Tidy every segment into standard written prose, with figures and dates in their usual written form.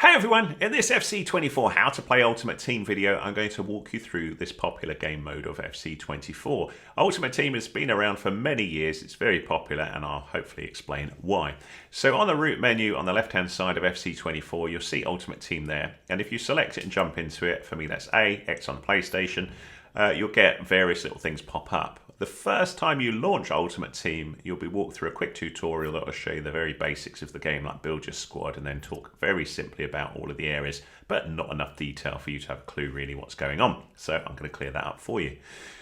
Hey everyone, in this FC24 How to Play Ultimate Team video, I'm going to walk you through this popular game mode of FC24. Ultimate Team has been around for many years, it's very popular, and I'll hopefully explain why. So on the root menu on the left hand side of FC24, you'll see Ultimate Team there, and if you select it and jump into it, for me that's A, X on the PlayStation, you'll get various little things pop up. The first time you launch Ultimate Team, you'll be walked through a quick tutorial that will show you the very basics of the game, like build your squad, and then talk very simply about all of the areas, but not enough detail for you to have a clue really what's going on. So I'm going to clear that up for you.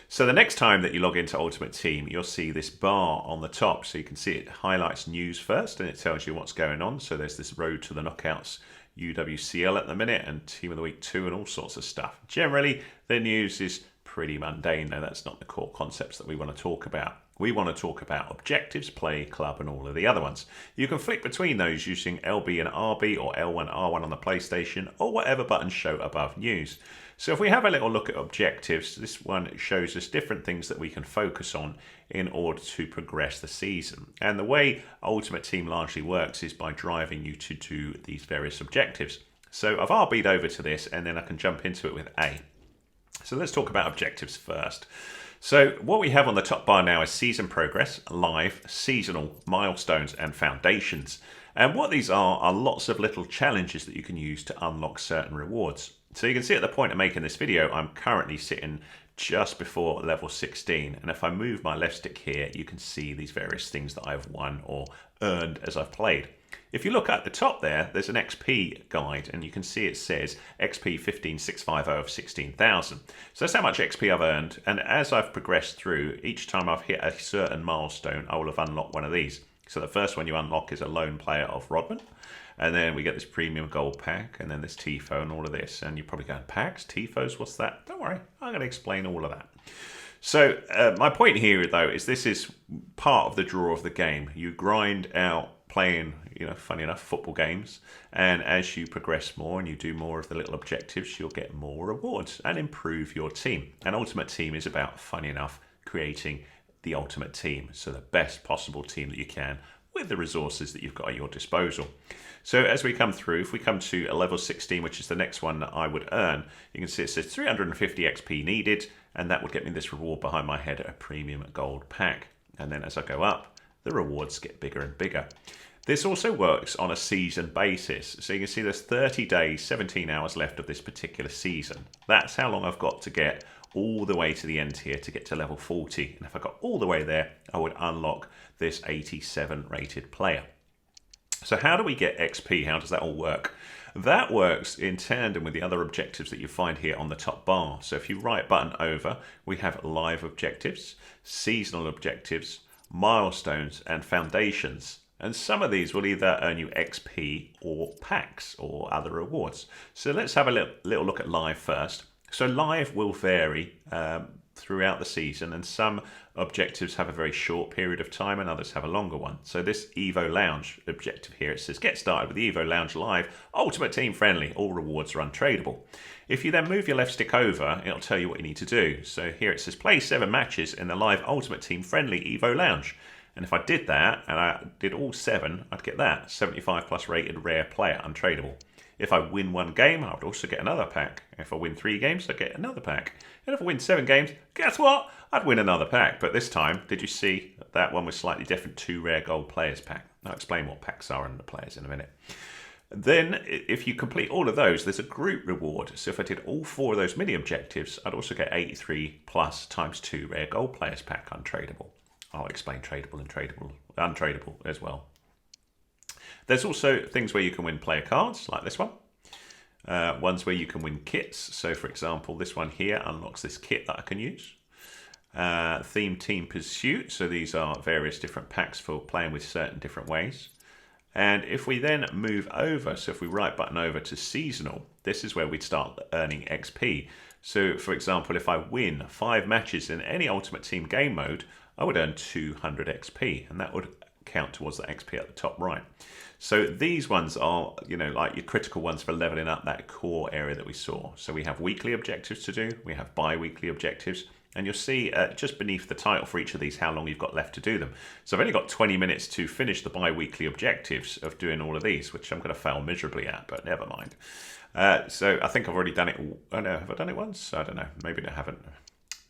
So the next time that you log into Ultimate Team, you'll see this bar on the top. So you can see it highlights news first, and it tells you what's going on. So there's this Road to the Knockouts UWCL at the minute, and Team of the Week 2 and all sorts of stuff. Generally, the news is pretty mundane, though that's not the core concepts that we want to talk about. We want to talk about objectives, play, club, and all of the other ones. You can flick between those using LB and RB or L1, R1 on the PlayStation, or whatever buttons show above news. So if we have a little look at objectives, this one shows us different things that we can focus on in order to progress the season. And the way Ultimate Team largely works is by driving you to do these various objectives. So I've RB'd over to this, and then I can jump into it with A. So let's talk about objectives first. So what we have on the top bar now is season progress, live, seasonal, milestones, and foundations. And what these are lots of little challenges that you can use to unlock certain rewards. So you can see at the point of making this video, I'm currently sitting just before level 16. And if I move my left stick here, you can see these various things that I've won or earned as I've played. If you look at the top there, there's an XP guide, and you can see it says XP 15650 of 16,000. So that's how much XP I've earned, and as I've progressed through, each time I've hit a certain milestone, I will have unlocked one of these. So the first one you unlock is a lone player of Rodman, and then we get this premium gold pack, and then this TIFO and all of this. And you're probably going, packs, TIFOs, what's that? Don't worry, I'm going to explain all of that. So my point here, though, is this is part of the draw of the game. You grind out playing, funny enough, football games, and as you progress more and you do more of the little objectives, you'll get more rewards and improve your team. And Ultimate Team is about, funny enough, creating the ultimate team, so the best possible team that you can with the resources that you've got at your disposal. So as we come through, if we come to a level 16, which is the next one that I would earn, you can see it says 350 XP needed, and that would get me this reward behind my head, a premium gold pack. And then as I go up, the rewards get bigger and bigger. This also works on a season basis. So you can see there's 30 days, 17 hours left of this particular season. That's how long I've got to get all the way to the end here to get to level 40. And if I got all the way there, I would unlock this 87 rated player. So how do we get XP? How does that all work? That works in tandem with the other objectives that you find here on the top bar. So if you right button over, we have live objectives, seasonal objectives, milestones, and foundations. And some of these will either earn you XP or packs or other rewards. So let's have a little look at live first. So live will vary throughout the season, and some objectives have a very short period of time and others have a longer one. So this Evo Lounge objective here, it says get started with the Evo Lounge Live, Ultimate Team friendly, all rewards are untradeable. If you then move your left stick over, it'll tell you what you need to do. So here it says play 7 matches in the live Ultimate Team friendly Evo Lounge. And if I did that, and I did all 7, I'd get that, 75 plus rated rare player, untradeable. If I win 1 game, I would also get another pack. If I win 3 games, I'd get another pack. And if I win 7 games, guess what? I'd win another pack. But this time, did you see that one was slightly different, 2 rare gold players pack? I'll explain what packs are and the players in a minute. Then, if you complete all of those, there's a group reward. So if I did all 4 of those mini objectives, I'd also get 83 plus times 2 rare gold players pack, untradeable. I'll explain tradable and untradeable as well. There's also things where you can win player cards, like this one. Ones where you can win kits. So for example, this one here unlocks this kit that I can use. Theme Team Pursuit. So these are various different packs for playing with certain different ways. And if we then move over, so if we right button over to seasonal, this is where we'd start earning XP. So for example, if I win 5 matches in any Ultimate Team game mode, I would earn 200 XP, and that would count towards the XP at the top right. So these ones are, like your critical ones for leveling up that core area that we saw. So we have weekly objectives to do, we have bi-weekly objectives, and you'll see just beneath the title for each of these how long you've got left to do them. So I've only got 20 minutes to finish the bi-weekly objectives of doing all of these, which I'm going to fail miserably at, but never mind. So I think I've already done it. Oh no, have I done it once? I don't know. Maybe I haven't.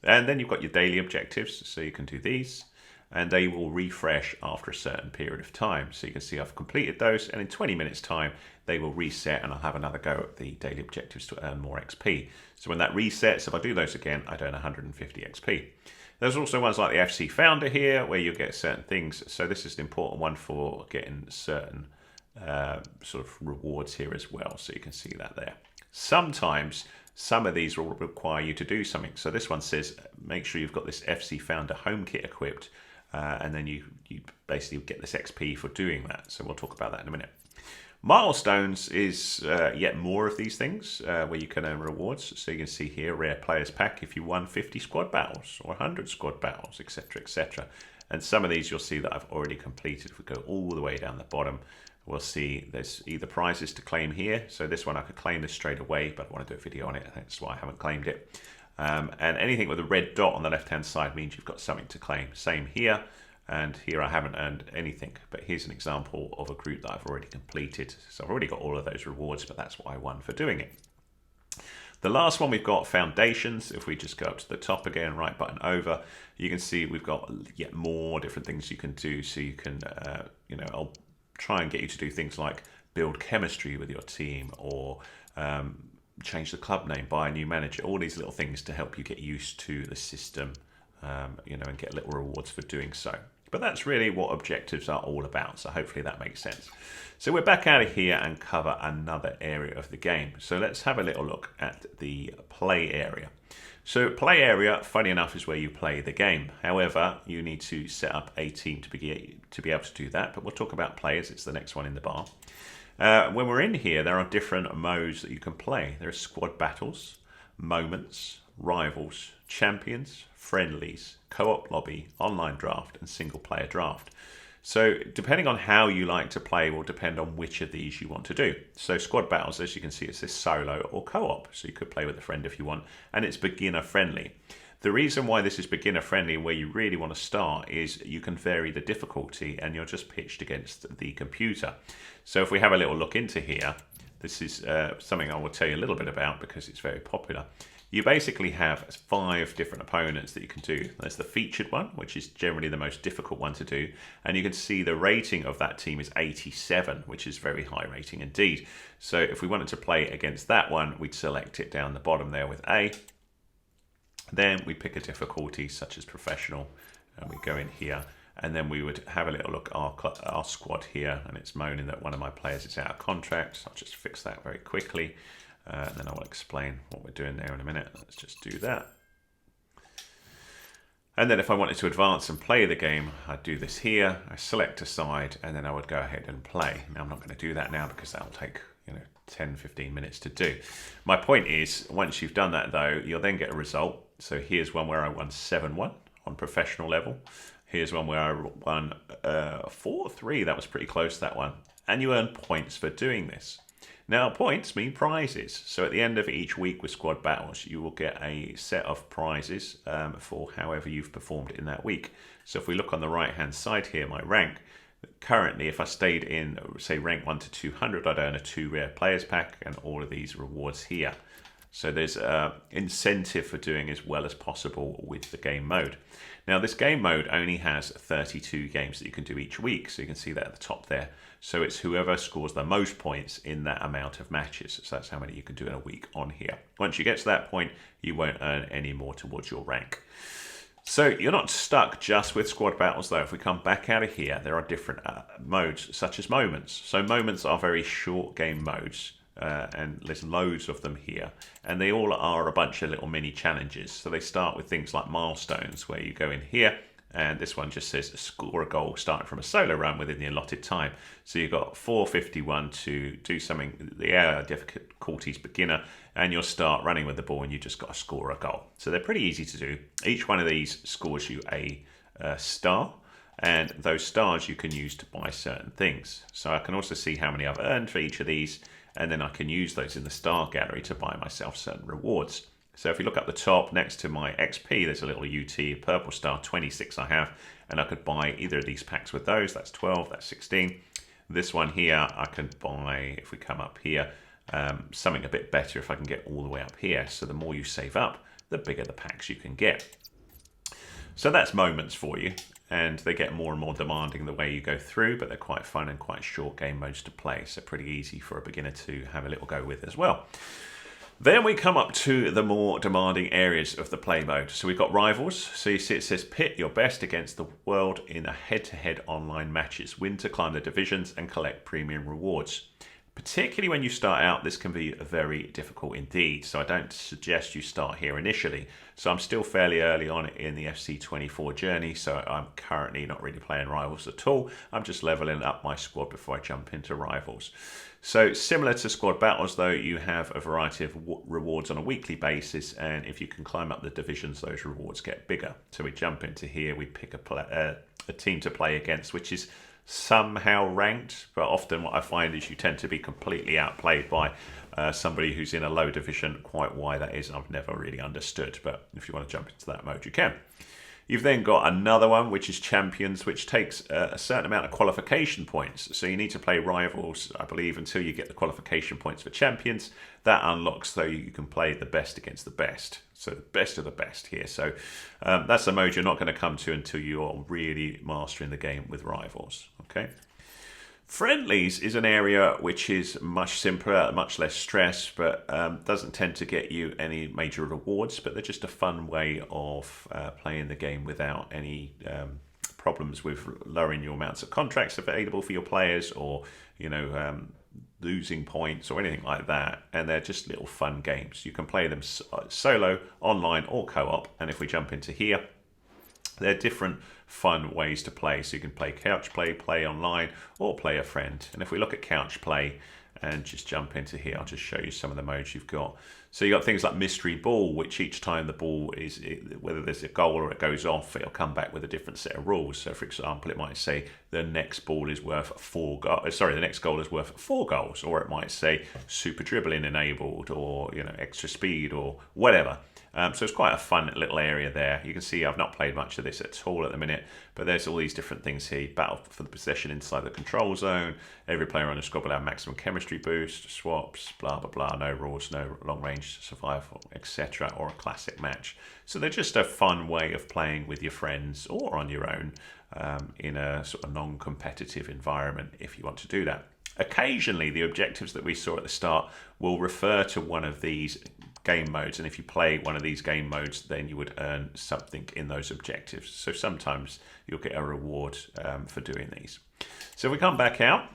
And then you've got your daily objectives, so you can do these, and they will refresh after a certain period of time. So you can see I've completed those, and in 20 minutes time they will reset, and I'll have another go at the daily objectives to earn more XP. So when that resets, if I do those again, I'd earn 150 XP. There's also ones like the FC Founder here, where you'll get certain things. So this is an important one for getting certain sort of rewards here as well. So you can see that there. Sometimes some of these will require you to do something. So this one says, make sure you've got this FC Founder home kit equipped, and then you basically get this XP for doing that. So we'll talk about that in a minute. Milestones is yet more of these things where you can earn rewards. So you can see here, rare players pack if you won 50 squad battles or 100 squad battles, etc, etc. And some of these you'll see that I've already completed. If we go all the way down the bottom, we'll see there's either prizes to claim here. So this one I could claim this straight away, but I want to do a video on it. That's why I haven't claimed it. And anything with a red dot on the left hand side means you've got something to claim. Same here. And here I haven't earned anything, but here's an example of a group that I've already completed. So I've already got all of those rewards, but that's what I won for doing it. The last one we've got foundations. If we just go up to the top again, right button over, you can see we've got yet more different things you can do. So you can, I'll try and get you to do things like build chemistry with your team, or change the club name, buy a new manager, all these little things to help you get used to the system, and get little rewards for doing so. But that's really what objectives are all about, so hopefully that makes sense. So we're back out of here and cover another area of the game. So let's have a little look at the play area. So play area, funny enough, is where you play the game. However, you need to set up a team to be able to do that, but we'll talk about players. It's the next one in the bar. When we're in here, there are different modes that you can play. There are squad battles, moments, rivals, champions, friendlies, co-op lobby, online draft, and single player draft. So depending on how you like to play will depend on which of these you want to do. So squad battles, as you can see, it says solo or co-op. So you could play with a friend if you want, and it's beginner friendly. The reason why this is beginner friendly and where you really want to start is you can vary the difficulty and you're just pitched against the computer. So if we have a little look into here, this is something I will tell you a little bit about because it's very popular. You basically have 5 different opponents that you can do. There's the featured one, which is generally the most difficult one to do. And you can see the rating of that team is 87, which is very high rating indeed. So if we wanted to play against that one, we'd select it down the bottom there with A. Then we pick a difficulty such as professional, and we go in here. And then we would have a little look at our squad here, and it's moaning that one of my players is out of contract. So I'll just fix that very quickly. And then I will explain what we're doing there in a minute. Let's just do that. And then if I wanted to advance and play the game, I'd do this here. I select a side, and then I would go ahead and play. Now I'm not going to do that now because that'll take 10-15 minutes to do. My point is, once you've done that though, you'll then get a result. So here's one where I won 7-1 on professional level. Here's one where I won 4-3. That was pretty close, that one. And you earn points for doing this. Now, points mean prizes. So at the end of each week with squad battles, you will get a set of prizes for however you've performed in that week. So if we look on the right-hand side here, my rank, currently, if I stayed in, say, rank 1 to 200, I'd earn a 2 rare players pack and all of these rewards here. So there's incentive for doing as well as possible with the game mode. Now, this game mode only has 32 games that you can do each week. So you can see that at the top there. So it's whoever scores the most points in that amount of matches. So that's how many you can do in a week on here. Once you get to that point, you won't earn any more towards your rank. So you're not stuck just with squad battles though. If we come back out of here, there are different modes such as moments. So moments are very short game modes. And there's loads of them here, and they all are a bunch of little mini challenges. So they start with things like milestones, where you go in here, and this one just says score a goal starting from a solo run within the allotted time. So you've got 451 to do something. The difficulty is beginner, and you'll start running with the ball, and you just got to score a goal. So they're pretty easy to do. Each one of these scores you a star, and those stars you can use to buy certain things. So I can also see how many I've earned for each of these, and then I can use those in the star gallery to buy myself certain rewards. So if you look up the top next to my XP, there's a little UT purple star, 26 I have, and I could buy either of these packs with those. That's 12, that's 16. This one here, I can buy, if we come up here, something a bit better if I can get all the way up here. So the more you save up, the bigger the packs you can get. So that's moments for you, and they get more and more demanding the way you go through, but they're quite fun and quite short game modes to play, so pretty easy for a beginner to have a little go with as well. Then we come up to the more demanding areas of the play mode. So we've got rivals. So you see it says pit your best against the world in a head-to-head online matches. Win to climb the divisions and collect premium rewards. Particularly when you start out, this can be very difficult indeed. So I don't suggest you start here initially. So I'm still fairly early on in the FC24 journey. So I'm currently not really playing rivals at all. I'm just leveling up my squad before I jump into rivals. So similar to squad battles though, you have a variety of rewards on a weekly basis, and if you can climb up the divisions, those rewards get bigger. So we jump into here, we pick a team to play against, which is somehow ranked, but often what I find is you tend to be completely outplayed by somebody who's in a low division. Quite why that is, I've never really understood, but if you want to jump into that mode, you can. You've then got another one, which is Champions, which takes a certain amount of qualification points. So you need to play rivals, I believe, until you get the qualification points for Champions. That unlocks so you can play the best against the best. So the best of the best here. So that's a mode you're not going to come to until you're really mastering the game with rivals. Okay. Friendlies is an area which is much simpler, much less stress, but doesn't tend to get you any major rewards, but they're just a fun way of playing the game without any problems with lowering your amounts of contracts available for your players, or losing points or anything like that. And they're just little fun games. You can play them solo, online, or co-op. And if we jump into here, there are different fun ways to play. So you can play couch play, play online, or play a friend. And if we look at couch play and just jump into here, I'll just show you some of the modes you've got. So you've got things like mystery ball, which each time the ball is, whether there's a goal or it goes off, it'll come back with a different set of rules. So for example, it might say the next ball is worth the next goal is worth 4 goals, or it might say super dribbling enabled, or extra speed, or whatever. So it's quite a fun little area there. You can see I've not played much of this at all at the minute, but there's all these different things here. Battle for the possession inside the control zone. Every player on the squad will have maximum chemistry boost, swaps, blah, blah, blah. No rules, no long range survival, etc. Or a classic match. So they're just a fun way of playing with your friends or on your own in a sort of non-competitive environment if you want to do that. Occasionally, the objectives that we saw at the start will refer to one of these game modes, and if you play one of these game modes, then you would earn something in those objectives. So sometimes you'll get a reward for doing these. So if we come back out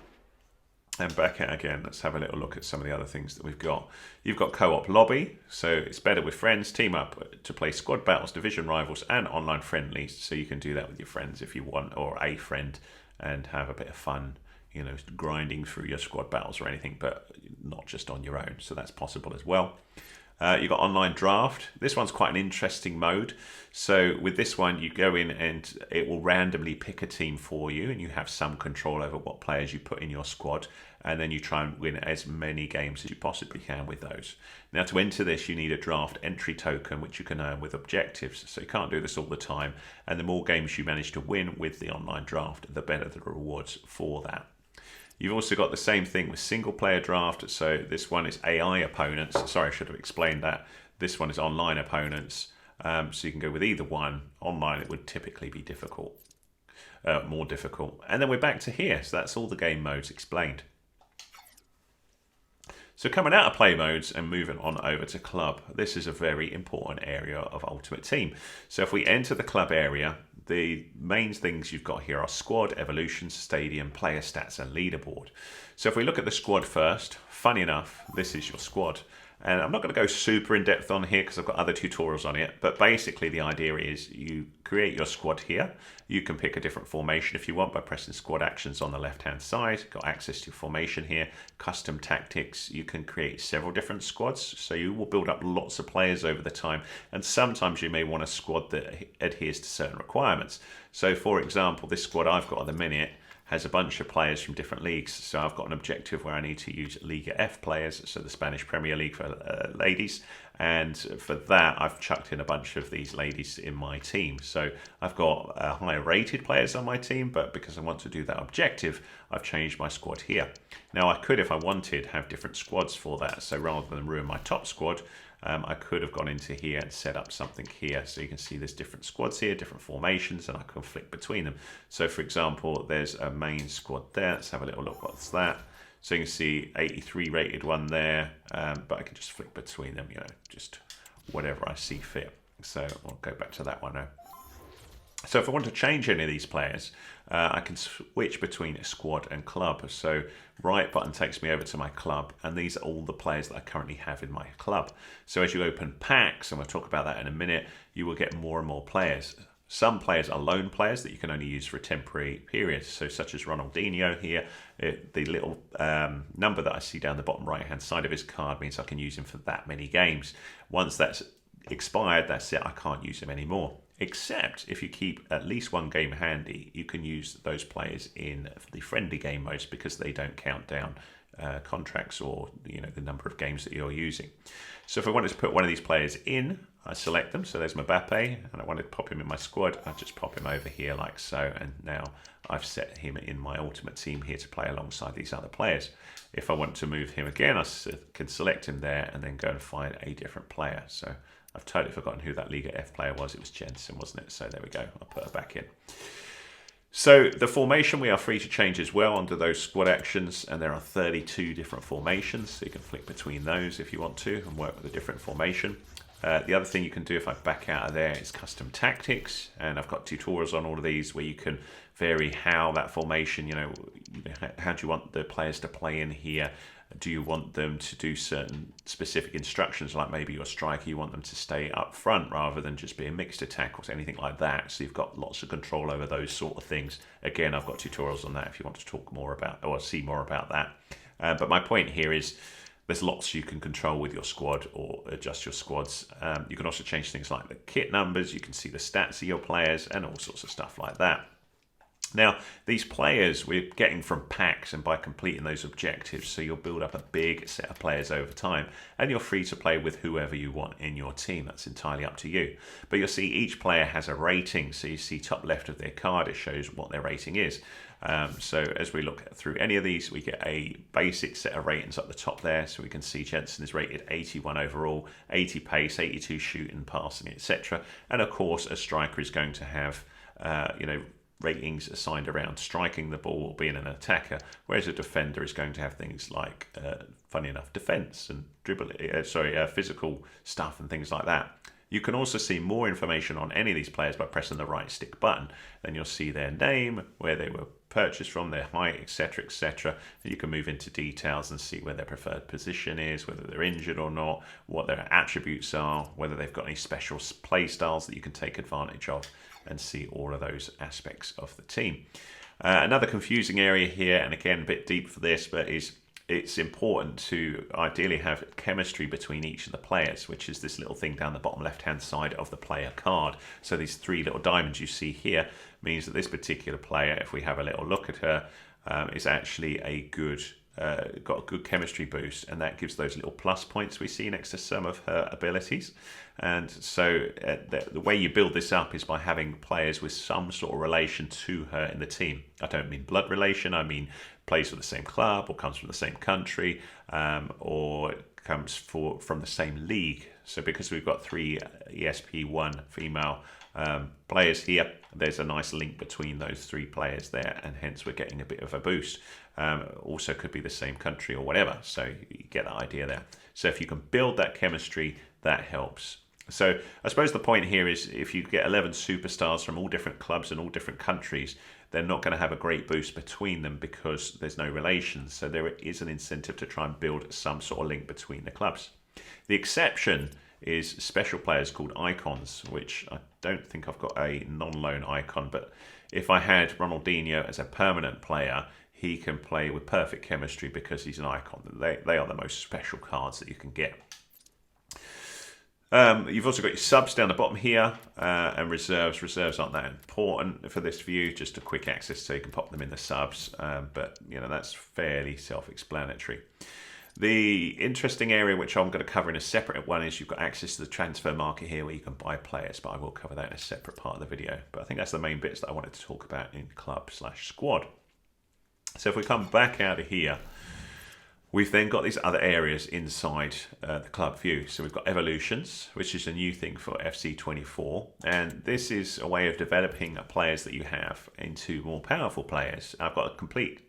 and back out again, let's have a little look at some of the other things that we've got. You've got co-op lobby, so it's better with friends. Team up to play squad battles, division rivals, and online friendlies. So you can do that with your friends if you want, or a friend, and have a bit of fun, grinding through your squad battles or anything, but not just on your own. So that's possible as well. You've got online draft. This one's quite an interesting mode. So with this one, you go in and it will randomly pick a team for you, and you have some control over what players you put in your squad, and then you try and win as many games as you possibly can with those. Now, to enter this, you need a draft entry token, which you can earn with objectives. So you can't do this all the time, and the more games you manage to win with the online draft, the better the rewards for that. You've also got the same thing with single player draft. So this one is AI opponents. Sorry, I should have explained that. This one is online opponents. So you can go with either one. Online, it would typically be difficult, more difficult. And then we're back to here. So that's all the game modes explained. So coming out of play modes and moving on over to club, this is a very important area of Ultimate Team. So if we enter the club area, the main things you've got here are squad, evolution, stadium, player stats, and leaderboard. So if we look at the squad first, funny enough, this is your squad. And I'm not going to go super in depth on here because I've got other tutorials on it. But basically the idea is you create your squad here. You can pick a different formation if you want by pressing squad actions on the left hand side. Got access to your formation here. Custom tactics. You can create several different squads. So you will build up lots of players over the time. And sometimes you may want a squad that adheres to certain requirements. So for example, this squad I've got at the minute has a bunch of players from different leagues. So I've got an objective where I need to use Liga F players, so the Spanish Premier League for ladies, And for that, I've chucked in a bunch of these ladies in my team. So I've got higher rated players on my team, but because I want to do that objective, I've changed my squad here. Now I could, if I wanted, have different squads for that. So rather than ruin my top squad, I could have gone into here and set up something here. So you can see there's different squads here, different formations, and I can flick between them. So for example, there's a main squad there. Let's have a little look. What's that? So you can see 83 rated one there, but I can just flick between them, just whatever I see fit. So I'll go back to that one now. So if I want to change any of these players, I can switch between a squad and club. So right button takes me over to my club, and these are all the players that I currently have in my club. So as you open packs, and we'll talk about that in a minute, you will get more and more players. Some players are loan players that you can only use for a temporary period. So such as Ronaldinho here, the little number that I see down the bottom right hand side of his card means I can use him for that many games. Once that's expired, that's it, I can't use him anymore. Except if you keep at least one game handy, you can use those players in the friendly game modes because they don't count down contracts or the number of games that you're using. So if I wanted to put one of these players in, I select them. So there's Mbappe, and I wanted to pop him in my squad. I just pop him over here like so, and now I've set him in my ultimate team here to play alongside these other players. If I want to move him again, I can select him there and then go and find a different player. So I've totally forgotten who that Liga F player was. It was Jensen, wasn't it? So there we go. I'll put her back in. So the formation we are free to change as well under those squad actions, and there are 32 different formations, so you can flick between those if you want to and work with a different formation. The other thing you can do if I back out of there is custom tactics, and I've got tutorials on all of these where you can vary how that formation, how do you want the players to play in here? Do you want them to do certain specific instructions, like maybe your striker, you want them to stay up front rather than just be a mixed attack or anything like that? So you've got lots of control over those sort of things. Again, I've got tutorials on that if you want to talk more about or see more about that. But my point here is there's lots you can control with your squad or adjust your squads. You can also change things like the kit numbers. You can see the stats of your players and all sorts of stuff like that. Now, these players we're getting from packs and by completing those objectives, so you'll build up a big set of players over time, and you're free to play with whoever you want in your team. That's entirely up to you. But you'll see each player has a rating, so you see top left of their card, it shows what their rating is. So as we look through any of these, we get a basic set of ratings up the top there, so we can see Jensen is rated 81 overall, 80 pace, 82 shooting, passing, etc. And of course, a striker is going to have, ratings assigned around striking the ball or being an attacker, whereas a defender is going to have things like, funny enough, defense and physical stuff and things like that. You can also see more information on any of these players by pressing the right stick button. Then you'll see their name, where they were purchased from, their height, etc, etc. You can move into details and see where their preferred position is, whether they're injured or not, what their attributes are, whether they've got any special play styles that you can take advantage of, and see all of those aspects of the team. Another confusing area here, and again a bit deep for this, but it's important to ideally have chemistry between each of the players, which is this little thing down the bottom left hand side of the player card. So these three little diamonds you see here means that this particular player, if we have a little look at her, is actually got a good chemistry boost, and that gives those little plus points we see next to some of her abilities. And so the way you build this up is by having players with some sort of relation to her in the team. I don't mean blood relation, I mean plays for the same club or comes from the same country, or comes from the same league. So because we've got 3 ESP1 female players here, there's a nice link between those 3 players there, and hence we're getting a bit of a boost. Also could be the same country or whatever, so you get the idea there. So if you can build that chemistry, that helps. So I suppose the point here is if you get 11 superstars from all different clubs and all different countries, they're not going to have a great boost between them because there's no relation. So there is an incentive to try and build some sort of link between the clubs. The exception is special players called icons, which I don't think I've got a non-loan icon, but if I had Ronaldinho as a permanent player, he can play with perfect chemistry because he's an icon. They are the most special cards that you can get. You've also got your subs down the bottom here, and reserves. Reserves aren't that important for this view, just a quick access so you can pop them in the subs, but that's fairly self-explanatory. The interesting area which I'm going to cover in a separate one is you've got access to the transfer market here where you can buy players, but I will cover that in a separate part of the video. But I think that's the main bits that I wanted to talk about in club/squad. So if we come back out of here, we've then got these other areas inside the club view. So we've got evolutions, which is a new thing for FC24. And this is a way of developing players that you have into more powerful players. I've got a complete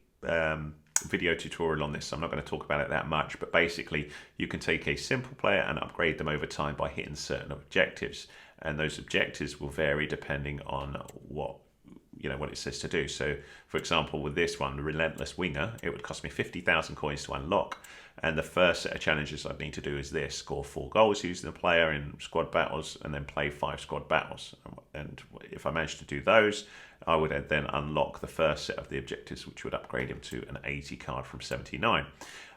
video tutorial on this, so I'm not going to talk about it that much, but basically you can take a simple player and upgrade them over time by hitting certain objectives, and those objectives will vary depending on what it says to do. So for example, with this one, the relentless winger, it would cost me 50,000 coins to unlock, and the first set of challenges I'd need to do is this: score 4 goals using the player in squad battles and then play 5 squad battles. And if I managed to do those, I would then unlock the first set of the objectives, which would upgrade him to an 80 card from 79.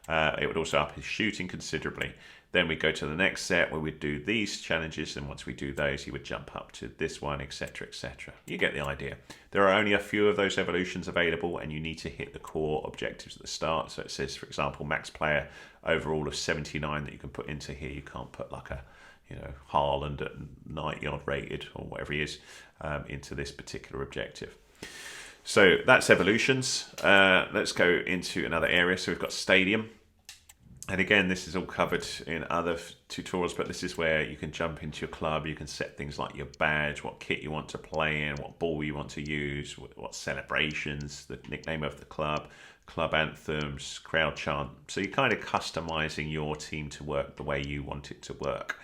It would also up his shooting considerably. Then we go to the next set where we do these challenges, and once we do those, he would jump up to this one, etc, etc. You get the idea. There are only a few of those evolutions available, and you need to hit the core objectives at the start. So it says, for example, max player overall of 79 that you can put into here. You can't put like a Haaland at 90 odd rated or whatever he is into this particular objective. So that's evolutions. Let's go into another area. So we've got stadium. And again, this is all covered in other tutorials, but this is where you can jump into your club. You can set things like your badge, what kit you want to play in, what ball you want to use, what celebrations, the nickname of the club anthems, crowd chant. So you're kind of customizing your team to work the way you want it to work.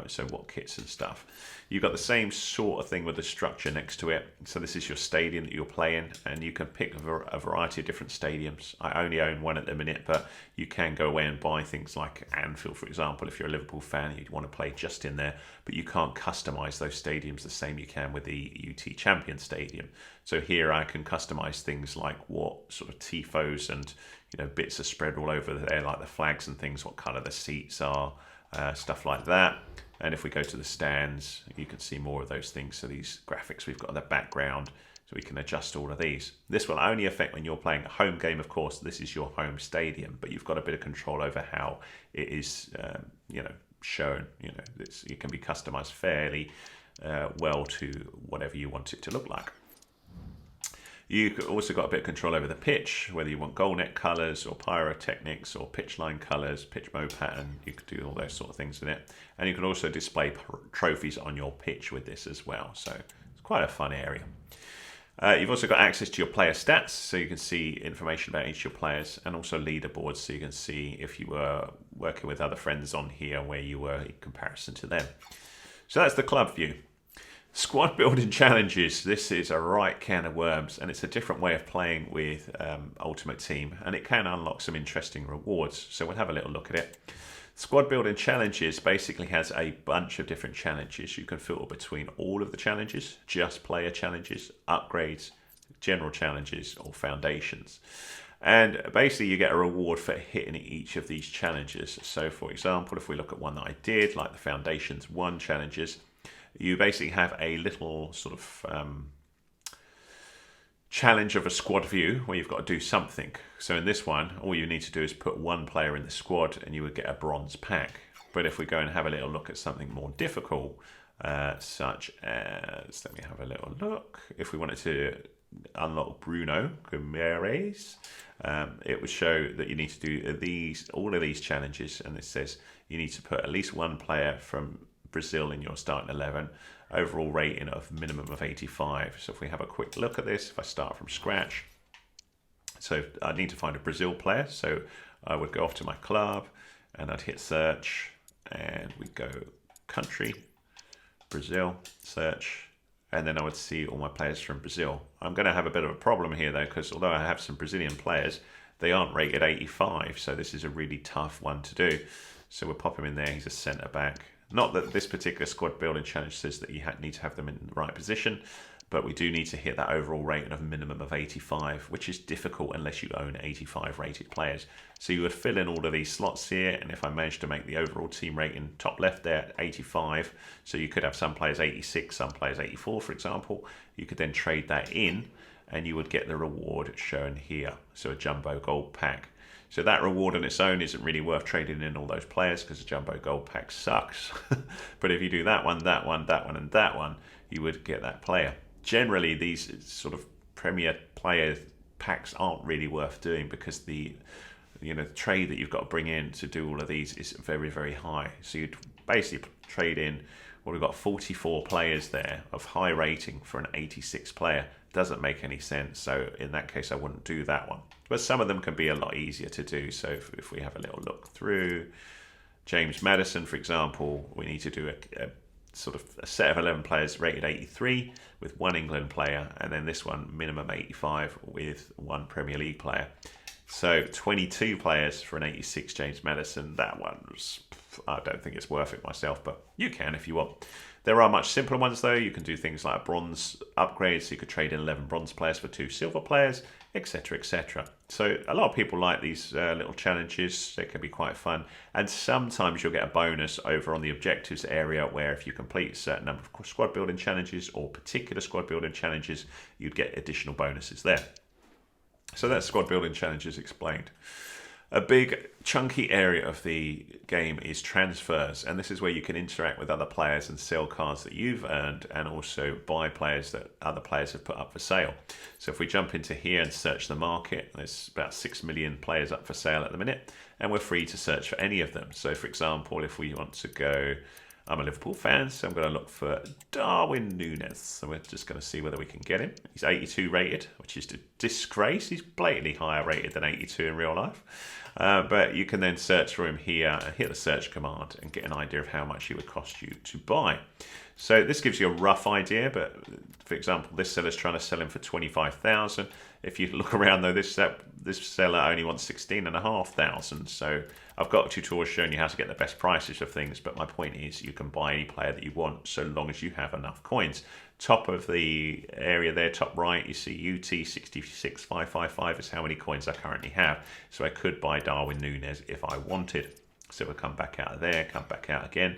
So what kits and stuff. You've got the same sort of thing with the structure next to it. So this is your stadium that you're playing, and you can pick a variety of different stadiums. I only own one at the minute, but you can go away and buy things like Anfield, for example. If you're a Liverpool fan, you'd want to play just in there, but you can't customize those stadiums the same you can with the UT Champion Stadium. So here I can customize things like what sort of tifos and bits are spread all over there, like the flags and things, what color the seats are, stuff like that. And if we go to the stands, you can see more of those things. So these graphics we've got in the background, so we can adjust all of these. This will only affect when you're playing a home game, of course. This is your home stadium, but you've got a bit of control over how it is shown. It can be customized fairly well to whatever you want it to look like. You've also got a bit of control over the pitch, whether you want goal net colours or pyrotechnics or pitch line colours, pitch mode pattern. You could do all those sort of things in it. And you can also display trophies on your pitch with this as well. So it's quite a fun area. You've also got access to your player stats, so you can see information about each of your players, and also leaderboards, so you can see if you were working with other friends on here, where you were in comparison to them. So that's the club view. Squad building challenges. This is a right can of worms, and it's a different way of playing with Ultimate Team, and it can unlock some interesting rewards. So we'll have a little look at it. Squad building challenges basically has a bunch of different challenges. You can filter between all of the challenges, just player challenges, upgrades, general challenges, or foundations. And basically you get a reward for hitting each of these challenges. So for example, if we look at one that I did, like the Foundations 1 challenges, you basically have a little sort of challenge of a squad view where you've got to do something. So in this one, all you need to do is put one player in the squad and you would get a bronze pack. But if we go and have a little look at something more difficult, such as, let me have a little look. If we wanted to unlock Bruno Guimaraes, it would show that you need to do all of these challenges, and it says you need to put at least one player from Brazil in your starting 11, overall rating of minimum of 85. So if we have a quick look at this, if I start from scratch, so I need to find a Brazil player, so I would go off to my club and I'd hit search, and we'd go country, Brazil, search, and then I would see all my players from Brazil. I'm going to have a bit of a problem here though, because although I have some Brazilian players, they aren't rated 85, so this is a really tough one to do. So we'll pop him in there. He's a centre back. Not that this particular squad building challenge says that you need to have them in the right position, but we do need to hit that overall rating of a minimum of 85, which is difficult unless you own 85 rated players. So you would fill in all of these slots here, and if I managed to make the overall team rating top left there 85, so you could have some players 86, some players 84, for example, you could then trade that in, and you would get the reward shown here, so a jumbo gold pack. So that reward on its own isn't really worth trading in all those players because the jumbo gold pack sucks. But if you do that one, that one, that one, and that one, you would get that player. Generally, these sort of premier player packs aren't really worth doing because the trade that you've got to bring in to do all of these is very, very high. So you'd basically trade in, well, we've got 44 players there of high rating for an 86 player. Doesn't make any sense. So in that case, I wouldn't do that one. But some of them can be a lot easier to do. So if we have a little look through James Maddison, for example, we need to do a sort of a set of 11 players rated 83 with one England player, and then this one minimum 85 with one Premier League player. So 22 players for an 86 James Maddison. That one's, I don't think it's worth it myself, but you can if you want. There are much simpler ones though. You can do things like a bronze upgrade, so you could trade in 11 bronze players for 2 silver players, etc, etc. So a lot of people like these little challenges. They can be quite fun, and sometimes you'll get a bonus over on the objectives area where if you complete a certain number of squad building challenges or particular squad building challenges, you'd get additional bonuses there. So that's squad building challenges explained. A big chunky area of the game is transfers, and this is where you can interact with other players and sell cards that you've earned, and also buy players that other players have put up for sale. So if we jump into here and search the market, there's about 6 million players up for sale at the minute, and we're free to search for any of them. So for example, if we want to go, I'm a Liverpool fan, so I'm going to look for Darwin Núñez. So we're just going to see whether we can get him. He's 82 rated, which is a disgrace. He's blatantly higher rated than 82 in real life. But you can then search for him here and hit the search command and get an idea of how much he would cost you to buy. So this gives you a rough idea, but for example, this seller's trying to sell him for 25,000. If you look around though, this seller only wants 16,500. So I've got a tutorial showing you how to get the best prices of things, but my point is you can buy any player that you want so long as you have enough coins. Top of the area there, top right, you see UT66555 is how many coins I currently have. So I could buy Darwin Núñez if I wanted. So we'll come back out of there, come back out again.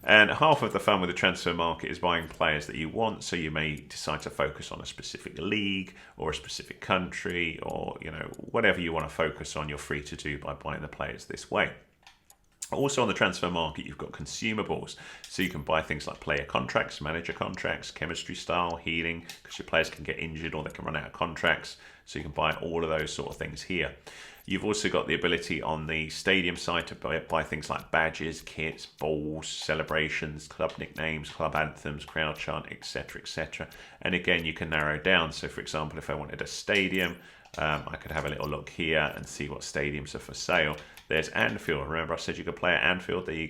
And half of the fun with the transfer market is buying players that you want. So you may decide to focus on a specific league or a specific country, or whatever you want to focus on, you're free to do by buying the players this way. Also on the transfer market, you've got consumables. So you can buy things like player contracts, manager contracts, chemistry style, healing, because your players can get injured or they can run out of contracts. So you can buy all of those sort of things here. You've also got the ability on the stadium side to buy things like badges, kits, balls, celebrations, club nicknames, club anthems, crowd chant, etc, etc. And again, you can narrow down. So for example, if I wanted a stadium, I could have a little look here and see what stadiums are for sale. There's Anfield. Remember I said you could play at Anfield? There you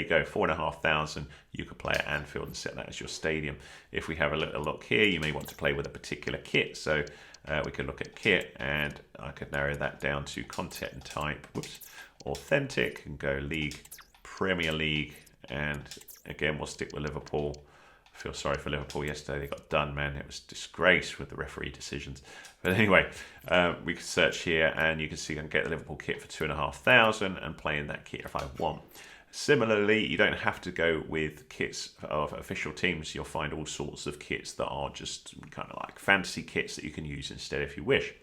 go, 4,500. You could play at Anfield and set that as your stadium. If we have a little look here, you may want to play with a particular kit. So we could look at kit, and I could narrow that down to content type, authentic, and go league, Premier League, and again we'll stick with Liverpool. I feel sorry for Liverpool yesterday. They got done, man. It was disgrace with the referee decisions. But anyway, we can search here, and you can see I can get the Liverpool kit for 2,500 and play in that kit if I want. Similarly, you don't have to go with kits of official teams. You'll find all sorts of kits that are just kind of like fantasy kits that you can use instead if you wish.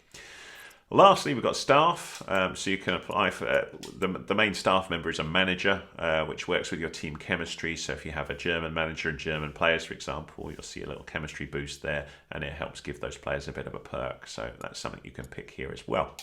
Lastly, we've got staff. So you can apply for the main staff member is a manager, which works with your team chemistry. So if you have a German manager and German players, for example, you'll see a little chemistry boost there, and it helps give those players a bit of a perk. So that's something you can pick here as well.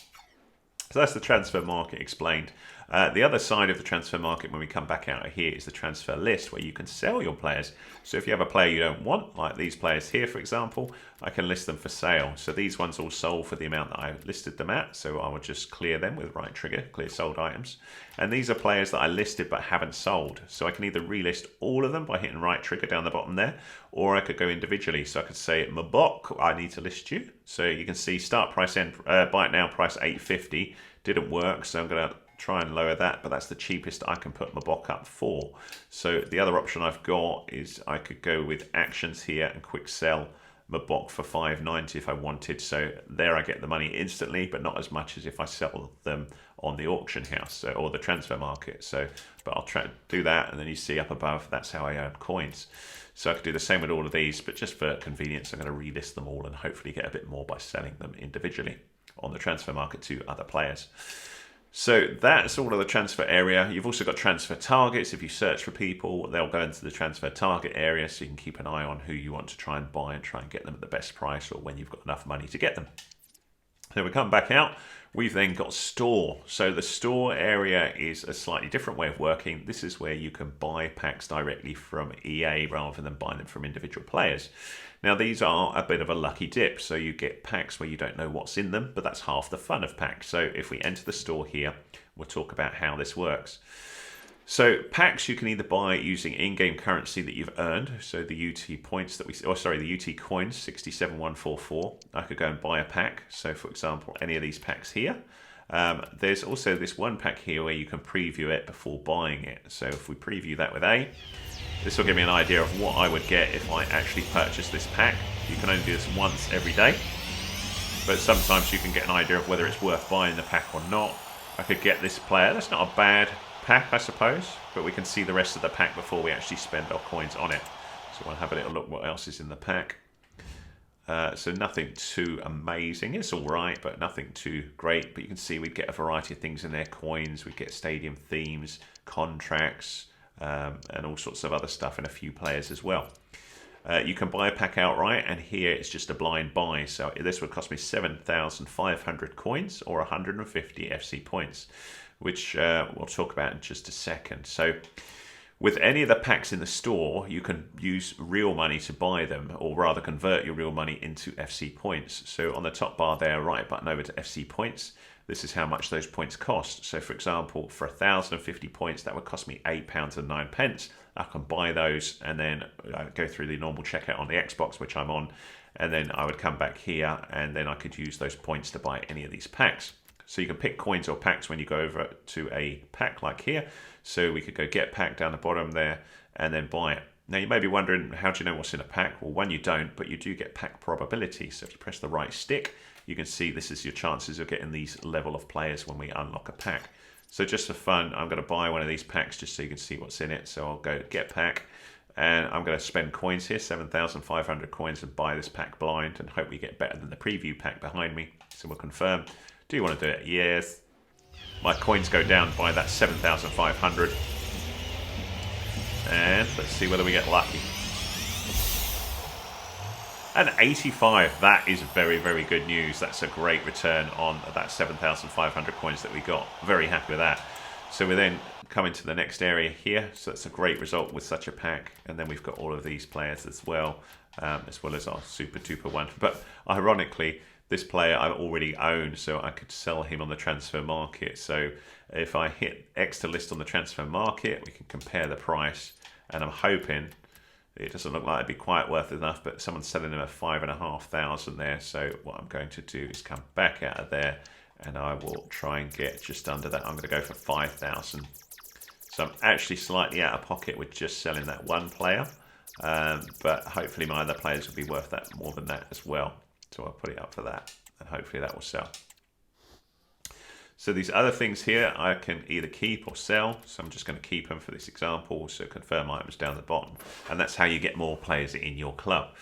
So that's the transfer market explained. The other side of the transfer market when we come back out of here is the transfer list, where you can sell your players. So if you have a player you don't want, like these players here, for example, I can list them for sale. So these ones all sold for the amount that I listed them at. So I will just clear them with right trigger, clear sold items. And these are players that I listed but haven't sold. So I can either relist all of them by hitting right trigger down the bottom there, or I could go individually. So I could say, Mabok, I need to list you. So you can see start price, buy it now, price 850. Didn't work, so I'm going to try and lower that, but that's the cheapest I can put my Mabok up for. So the other option I've got is I could go with actions here and quick sell Mabok for 590 if I wanted. So there I get the money instantly, but not as much as if I sell them on the auction house or the transfer market. So, but I'll try to do that, and then you see up above, that's how I earn coins. So I could do the same with all of these, but just for convenience, I'm going to relist them all and hopefully get a bit more by selling them individually on the transfer market to other players. So that's all of the transfer area. You've also got transfer targets. If you search for people, they'll go into the transfer target area, so you can keep an eye on who you want to try and buy and try and get them at the best price, or when you've got enough money to get them. So we come back out. We've then got store. So the store area is a slightly different way of working. This is where you can buy packs directly from EA rather than buying them from individual players. Now these are a bit of a lucky dip, so you get packs where you don't know what's in them, but that's half the fun of packs. So if we enter the store here, we'll talk about how this works. So packs you can either buy using in-game currency that you've earned, so the UT points that the UT coins 67144. I could go and buy a pack. So for example, any of these packs here. There's also this one pack here where you can preview it before buying it. So if we preview that with A, this will give me an idea of what I would get if I actually purchased this pack. You can only do this once every day, but sometimes you can get an idea of whether it's worth buying the pack or not. I could get this player. That's not a bad pack, I suppose, but we can see the rest of the pack before we actually spend our coins on it. So we'll have a little look what else is in the pack. So nothing too amazing. It's all right, but nothing too great. But you can see we get a variety of things in there. Coins, we get stadium themes, contracts, and all sorts of other stuff, and a few players as well. You can buy a pack outright, and here it's just a blind buy. So this would cost me 7,500 coins or 150 FC points, which we'll talk about in just a second. So with any of the packs in the store, you can use real money to buy them, or rather convert your real money into FC points. So on the top bar there, right button over to FC points. This is how much those points cost. So for example, for 1,050 points, that would cost me £8.09. I can buy those and then go through the normal checkout on the Xbox, which I'm on. And then I would come back here and then I could use those points to buy any of these packs. So you can pick coins or packs when you go over to a pack like here. So we could go get pack down the bottom there and then buy it. Now you may be wondering, how do you know what's in a pack? Well, one, you don't, but you do get pack probability. So if you press the right stick, you can see this is your chances of getting these level of players when we unlock a pack. So just for fun, I'm going to buy one of these packs just so you can see what's in it. So I'll go get pack and I'm going to spend coins here, 7,500 coins, and buy this pack blind and hope we get better than the preview pack behind me. So we'll confirm. Do you want to do it? Yes. My coins go down by that 7,500. And let's see whether we get lucky. And 85, that is very, very good news. That's a great return on that 7,500 coins that we got. Very happy with that. So we then come into the next area here. So that's a great result with such a pack. And then we've got all of these players as well as our super duper one. But ironically, this player I already own, so I could sell him on the transfer market. So if I hit X to list on the transfer market, we can compare the price. And I'm hoping it doesn't look like it'd be quite worth enough, but someone's selling him at 5,500 there. So what I'm going to do is come back out of there and I will try and get just under that. I'm going to go for 5,000. So I'm actually slightly out of pocket with just selling that one player. But hopefully my other players will be worth that more than that as well. So I'll put it up for that and hopefully that will sell. So these other things here I can either keep or sell. So I'm just going to keep them for this example. So confirm items down the bottom. And that's how you get more players in your club.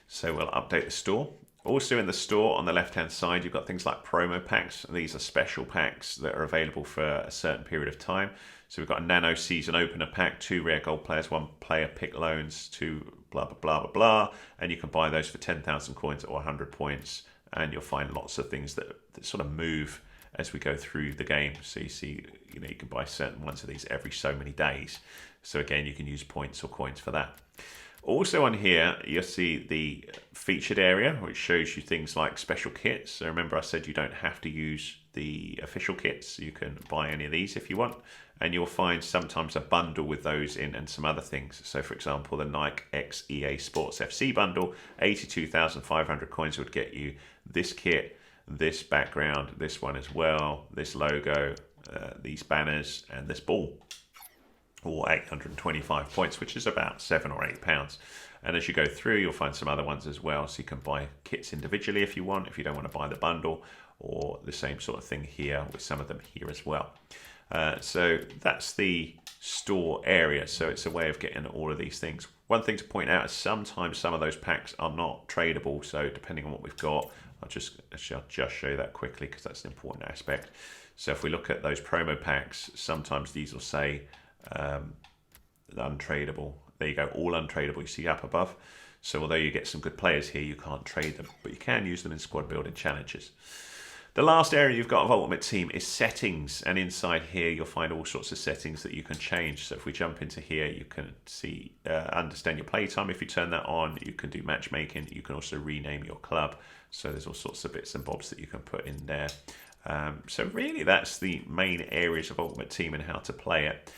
So we'll update the store. Also in the store on the left hand side, you've got things like promo packs. These are special packs that are available for a certain period of time. So we've got a nano season opener pack, 2 rare gold players, 1 player pick loans, 2 blah, blah, blah, blah, blah. And you can buy those for 10,000 coins or 100 points. And you'll find lots of things that sort of move as we go through the game. So you see, you can buy certain ones of these every so many days. So again, you can use points or coins for that. Also on here, you'll see the featured area, which shows you things like special kits. So remember I said you don't have to use the official kits. You can buy any of these if you want. And you'll find sometimes a bundle with those in and some other things. So for example, the Nike X EA Sports FC bundle, 82,500 coins would get you this kit, this background, this one as well, this logo, these banners, and this ball. All 825 points, which is about £7 or £8. And as you go through, you'll find some other ones as well. So you can buy kits individually if you want, if you don't want to buy the bundle, or the same sort of thing here with some of them here as well. So that's the store area. So it's a way of getting all of these things. One thing to point out is sometimes some of those packs are not tradable. So depending on what we've got, I'll just show you that quickly because that's an important aspect. So if we look at those promo packs, sometimes these will say untradeable. There you go, all untradeable. You see up above. So although you get some good players here, you can't trade them, but you can use them in squad building challenges. The last area you've got of Ultimate Team is settings, and inside here you'll find all sorts of settings that you can change. So if we jump into here, you can see, understand your playtime. If you turn that on, you can do matchmaking. You can also rename your club. So there's all sorts of bits and bobs that you can put in there. So really that's the main areas of Ultimate Team and how to play it.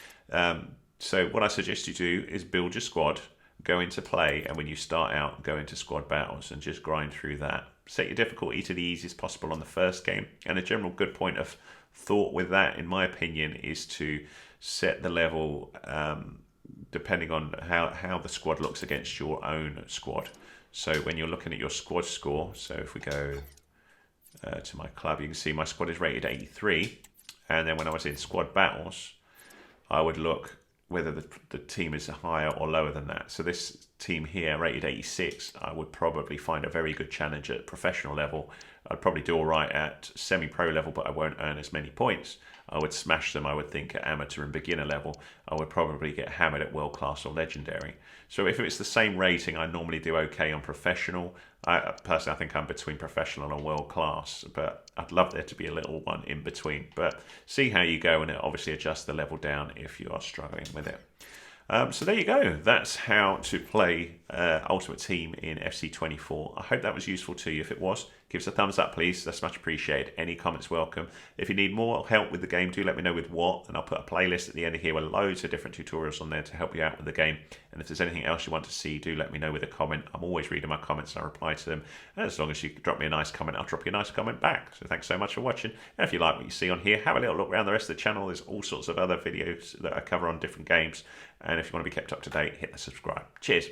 So what I suggest you do is build your squad, go into play, and when you start out, go into squad battles and just grind through that. Set your difficulty to the easiest possible on the first game, and a general good point of thought with that, in my opinion, is to set the level depending on how the squad looks against your own squad. So when you're looking at your squad score, so if we go to my club, you can see my squad is rated 83, and then when I was in squad battles, I would look whether the team is higher or lower than that. So this team here, rated 86, I would probably find a very good challenge at professional level. I'd probably do all right at semi-pro level, but I won't earn as many points. I would smash them, I would think, at amateur and beginner level. I would probably get hammered at world class or legendary. So if it's the same rating, I normally do okay on professional. Personally, I think I'm between professional and world class, but I'd love there to be a little one in between. But see how you go, and it obviously adjusts the level down if you are struggling with it. So there you go. That's how to play Ultimate Team in FC24. I hope that was useful to you. If it was, give us a thumbs up, please. That's much appreciated. Any comments welcome. If you need more help with the game, do let me know with what, and I'll put a playlist at the end of here with loads of different tutorials on there to help you out with the game. And if there's anything else you want to see, do let me know with a comment. I'm always reading my comments and I reply to them. And as long as you drop me a nice comment, I'll drop you a nice comment back. So thanks so much for watching. And if you like what you see on here, have a little look around the rest of the channel. There's all sorts of other videos that I cover on different games. And if you want to be kept up to date, hit the subscribe. Cheers.